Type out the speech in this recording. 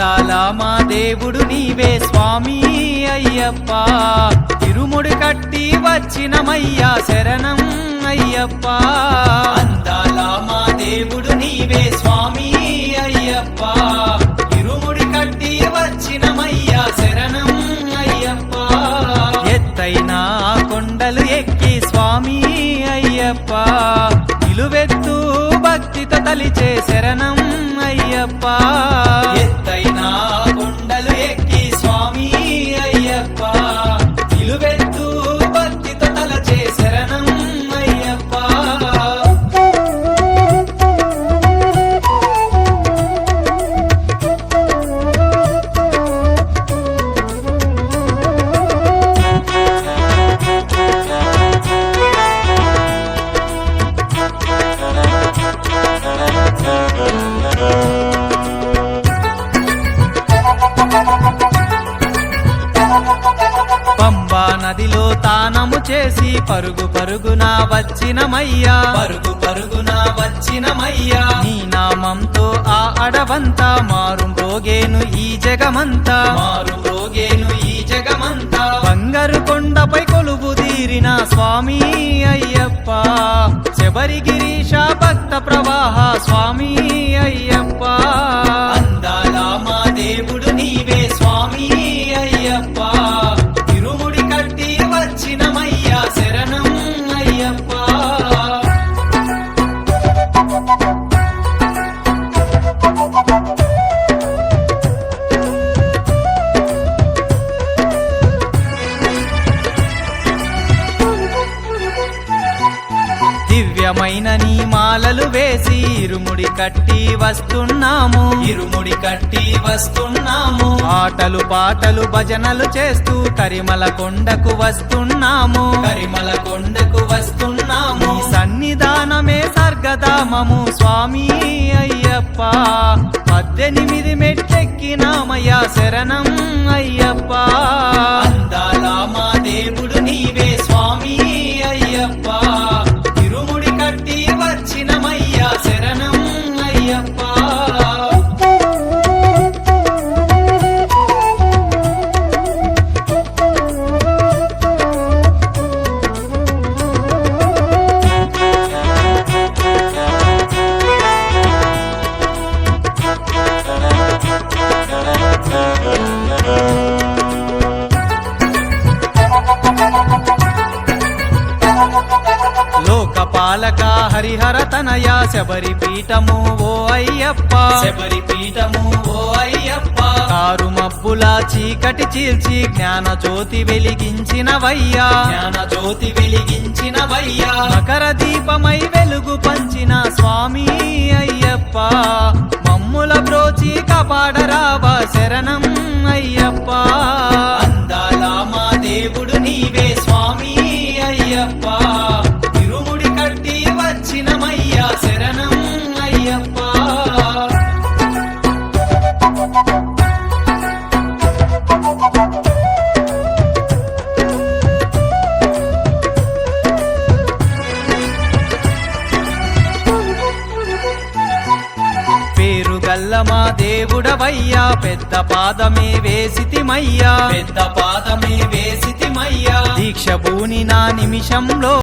అందాల మా దేవుడు నీవే స్వామి అయ్యప్ప ఇరుముడి కట్టి వచ్చినమయ్యా శరణం అయ్యప్ప అందాల మా దేవుడు నీవే స్వామి అయ్యప్ప ఇరుముడి కట్టి వచ్చినమయ్యా శరణం అయ్యప్ప ఎత్తైన కొండలు ఎక్కి స్వామి అయ్యప్ప నిలువెత్తు భక్తితో తలిచే శరణం అయ్యప్ప ఎత్తైన కొండలు ఎక్కి స్వామి అయ్యప్ప నిలువెత్తు భక్తితో తలచే శరణం అయ్యప్ప పంబా నదిలో తానము చేసి పరుగు పరుగున వచ్చినమయ్యా పరుగు పరుగున వచ్చినమయ్యా నీ నామంతో ఆ అడవంతా మారు రోగేను ఈ జగమంతా మారు రోగేను ఈ జగమంతా బంగారు కొండపై కొలువు తీరిన స్వామి అయ్యప్ప శబరిగిరీశ భక్త ప్రవాహ స్వామి అయ్యప్ప అందాల మా దేవుడు నీవే స్వామి అయ్యప్ప ఇరుముడి కట్టి వచ్చినమయ్యా శరణం అయ్యప్ప దివ్యమైన నీ మాలలు వేసి ఇరుముడి కట్టి వస్తున్నాము ఇరుముడి కట్టి వస్తున్నాము ఆటలు పాటలు భజనలు చేస్తూ కరిమల కొండకు వస్తున్నాము కరిమల కొండకు వస్తున్నాము సన్నిధానమే స్వర్గధామము స్వామి అయ్యప్ప 18 మెట్లెక్కినామయ్యా శరణం అయ్యప్ప అందాల మా దేవుడు నీవే స్వామి అయ్యప్ప ఇరుముడి కట్టి వచ్చినమయ్యా శరణం అయ్యప్ప లోకపాలక హరిహర తనయ శబరి పీఠము ఓ అయ్యప్ప శబరి పీఠము ఓ అయ్యప్ప కారు మబ్బుల చీకటి చీల్చి జ్ఞాన జ్యోతి వెలిగించినవయ్యా జ్ఞాన జ్యోతి వెలిగించినవయ్యా మకర దీపమై వెలుగు పంచిన స్వామి అయ్యప్ప మమ్ముల బ్రోచి కాపాడరావా శరణం అయ్యప్ప అందాల మా దేవుడు నీవే స్వామి అయ్యప్ప ఇరుముడి కట్టి వచ్చినమయ్యా శరణం అయ్యప్ప పేరుగల్ల మా దేవుడవయ్యా పెద్ద పాదమే వేసితిమయ్యా పెద్ద పాదమే వేసితిమయ్యా దీక్ష భూని నా నిమిషంలో